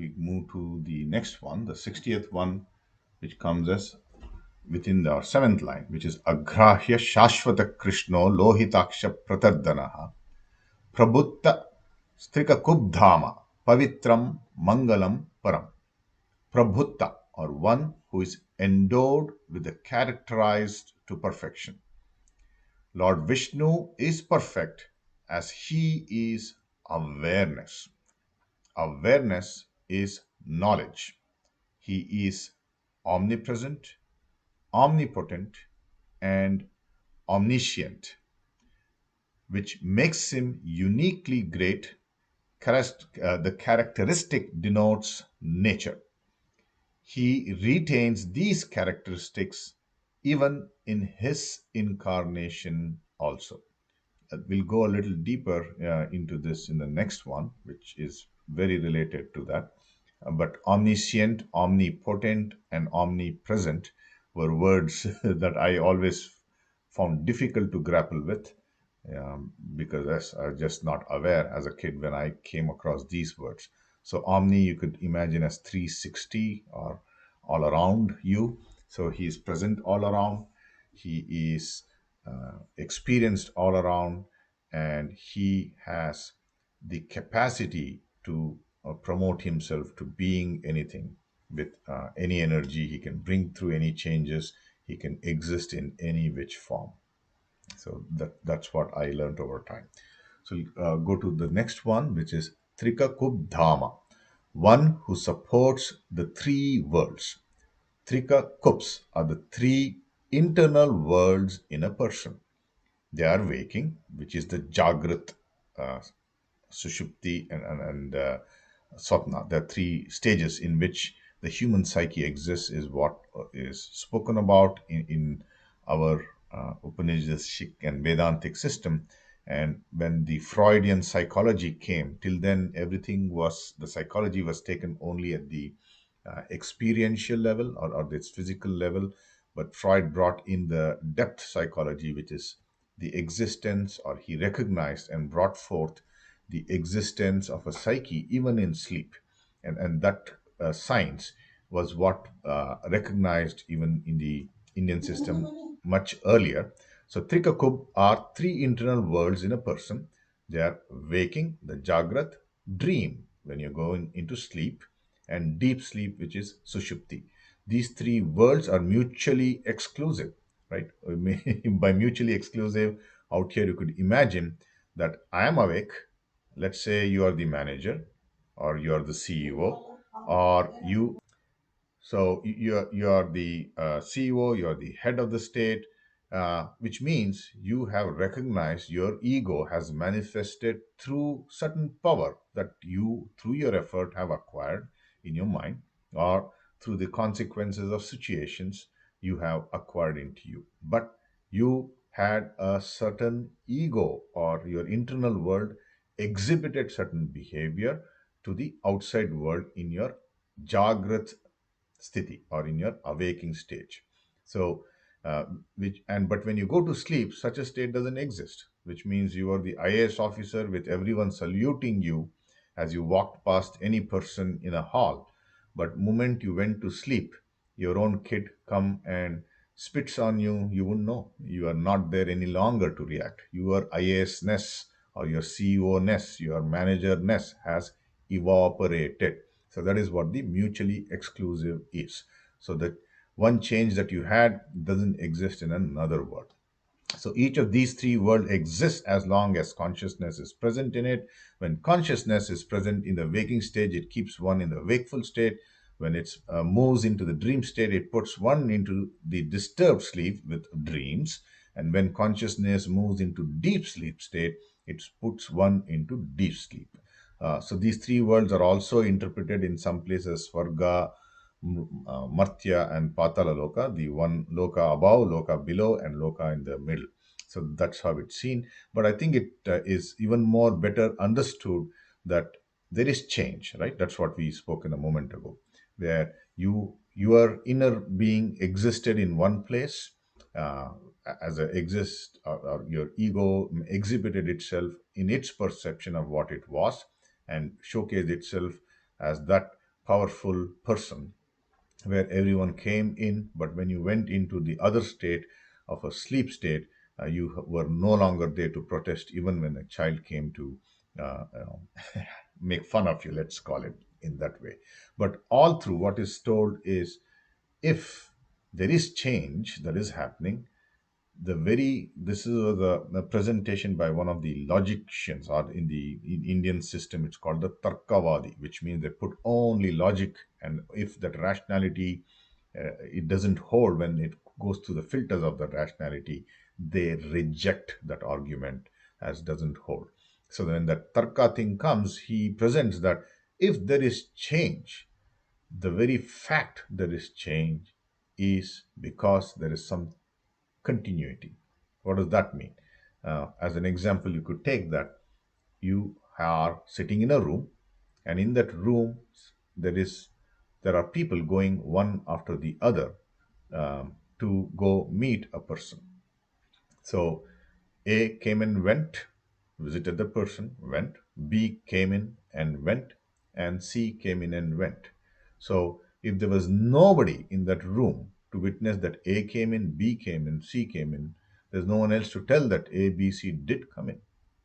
we move to the next one, the 60th one, which comes as within our seventh line, which is Agrahya Shashvata Krishno Lohitaksha Pratardanaha Prabhutta Trikakub-dhaama Pavitram Mangalam Param. Prabhuta, or one who is endowed with the characterized to perfection. Lord Vishnu is perfect as he is awareness. Awareness is knowledge. He is omnipresent, omnipotent, and omniscient, which makes him uniquely great. The characteristic denotes nature. He retains these characteristics even in his incarnation also. We'll go a little deeper into this in the next one, which is very related to that. But omniscient, omnipotent, and omnipresent were words that I always found difficult to grapple with because I was just not aware as a kid when I came across these words. So, omni you could imagine as 360 or all around you. So, he is present all around, he is experienced all around, and he has the capacity to promote himself to being anything with any energy. He can bring through any changes, he can exist in any which form. So that's what I learned over time. So go to the next one, which is Trikakub-dhaama, one who supports the three worlds. Trikakubs are the three internal worlds in a person. They are waking, which is the Jaagrat, uh, Sushupti, and Swapna. There are three stages in which the human psyche exists, is what is spoken about in our Upanishadic and Vedantic system. And when the Freudian psychology came, till then the psychology was taken only at the experiential level or its physical level. But Freud brought in the depth psychology, which is the existence, or he recognized and brought forth the existence of a psyche even in sleep. And that science was what recognized even in the Indian system much earlier. So Trikakub are three internal worlds in a person. They are waking, the Jagrat, dream when you're going into sleep, and deep sleep, which is Sushupti. These three worlds are mutually exclusive, right? By mutually exclusive, out here you could imagine that I am awake. Let's say you are the manager, or you are the CEO, or you are the CEO, you are the head of the state, which means you have recognized your ego has manifested through certain power that you, through your effort, have acquired in your mind, or through the consequences of situations you have acquired into you. But you had a certain ego, or your internal world exhibited certain behavior to the outside world in your Jagrat sthiti, or in your awaking stage. So uh, but when you go to sleep, such a state doesn't exist, which means you are the IAS officer with everyone saluting you as you walked past any person in a hall. But moment you went to sleep, your own kid come and spits on you, you wouldn't know. You are not there any longer to react. Your IAS-ness, or your CEO-ness, your manager-ness has evaporated. So that is what the mutually exclusive is. So that one change that you had doesn't exist in another world. So each of these three worlds exists as long as consciousness is present in it. When consciousness is present in the waking stage, it keeps one in the wakeful state. When it moves into the dream state, it puts one into the disturbed sleep with dreams. And when consciousness moves into deep sleep state, it puts one into deep sleep. So these three worlds are also interpreted in some places: Svarga, Martya, and Patala Loka, the one Loka above, Loka below, and Loka in the middle. So that's how it's seen. But I think it is even more better understood that there is change, right? That's what we spoke in a moment ago, where your inner being existed in one place, uh, as a exist, or your ego exhibited itself in its perception of what it was, and showcased itself as that powerful person where everyone came in, but when you went into the other state of a sleep state, you were no longer there to protest, even when a child came to you know, make fun of you, let's call it in that way. But all through, what is told is if there is change that is happening, this is the presentation by one of the logicians, or in the in Indian system it's called the Tarkavadi, which means they put only logic, and if that rationality it doesn't hold when it goes through the filters of the rationality, they reject that argument as doesn't hold. So when that Tarka thing comes, he presents that if there is change, the very fact there is change is because there is some continuity. What does that mean? As an example, you could take that you are sitting in a room, and in that room there is there are people going one after the other to go meet a person. So A came and went, visited the person, went. B came in and went, and C came in and went. So if there was nobody in that room to witness that A came in, B came in, C came in, there's no one else to tell that A, B, C did come in.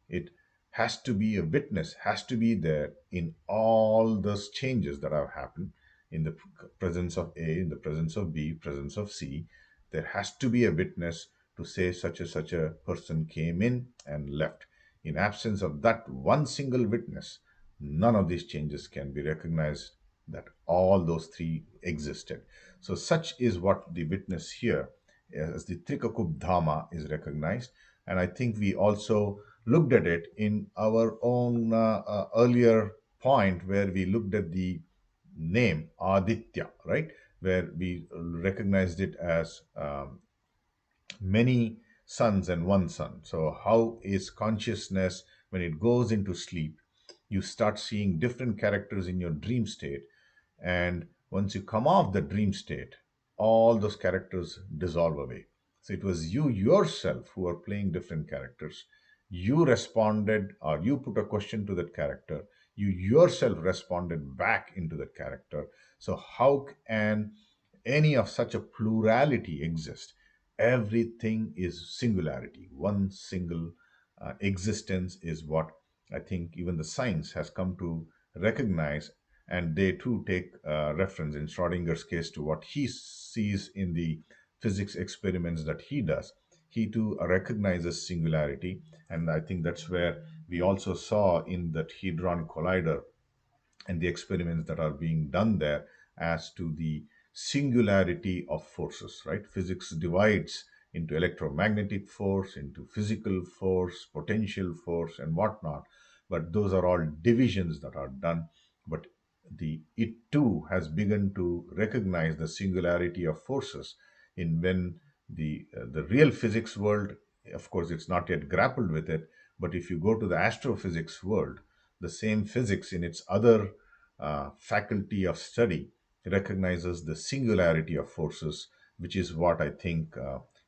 It has to be a witness, has to be there in all those changes that have happened in the presence of A, in the presence of B, presence of C. There has to be a witness to say such a person came in and left. In absence of that one single witness, none of these changes can be recognized that all those three existed. So such is what the witness here as the Trikakub-dhaama is recognized. And I think we also looked at it in our own earlier point where we looked at the name Aditya, right? Where we recognized it as many suns and one sun. So, how is consciousness when it goes into sleep? You start seeing different characters in your dream state, and once you come off the dream state, all those characters dissolve away. So, it was you yourself who are playing different characters. You responded, or you put a question to that character. You yourself responded back into that character. So, how can any of such a plurality exist? Everything is singularity. One single existence is what I think even the science has come to recognize, and they too take reference in Schrodinger's case to what he sees in the physics experiments that he does. He too recognizes singularity, and I think that's where we also saw in that Hadron Collider and the experiments that are being done there as to the singularity of forces, right? Physics divides into electromagnetic force, into physical force, potential force, and whatnot. But those are all divisions that are done. But the it too has begun to recognize the singularity of forces in when the real physics world, of course, it's not yet grappled with it. But if you go to the astrophysics world, the same physics in its other faculty of study recognizes the singularity of forces, which is what I think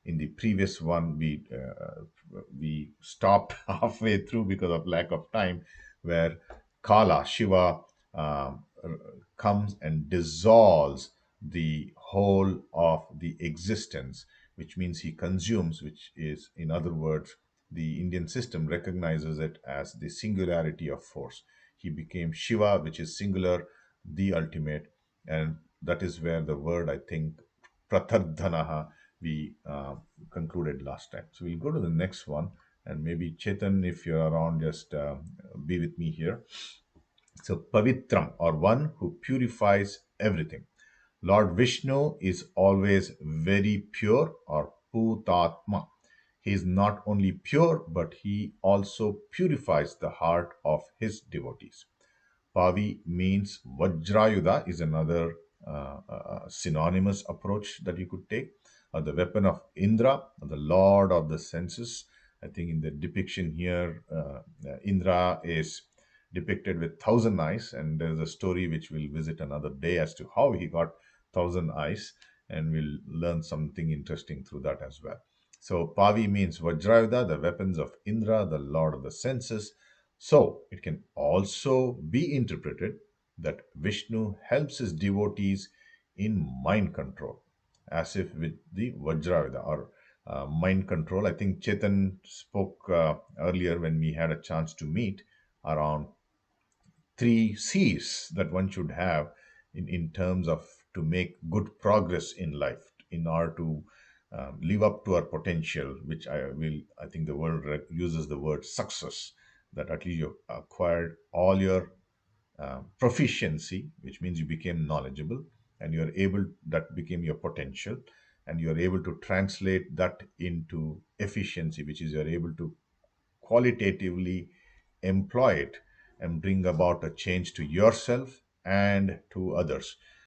in the previous one we stopped halfway through because of lack of time, where Kala Shiva comes and dissolves the whole of the existence, which means he consumes, which is, in other words, the Indian system recognizes it as the singularity of force. He became Shiva, which is singular, the ultimate, and that is where the word, I think, pratardhanaha, we concluded last time. So we'll go to the next one, and maybe Chetan, if you're around, just be with me here. So Pavitram, or one who purifies everything. Lord Vishnu is always very pure, or Putatma. He is not only pure, but he also purifies the heart of his devotees. Pavi means Vajrayuda is another synonymous approach that you could take. The weapon of Indra, the lord of the senses. I think in the depiction here, Indra is depicted with thousand eyes, and there's a story which we'll visit another day as to how he got thousand eyes, and we'll learn something interesting through that as well. So Pavi means Vajrayuda, the weapons of Indra, the lord of the senses. So it can also be interpreted that Vishnu helps his devotees in mind control, as if with the Vajravida or mind control. I think Chetan spoke earlier when we had a chance to meet around three C's that one should have in terms of to make good progress in life in order to live up to our potential, which I think the world uses the word success, that at least you acquired all your proficiency, which means you became knowledgeable and you're able, that became your potential, and you're able to translate that into efficiency, which is you're able to qualitatively employ it and bring about a change to yourself and to others.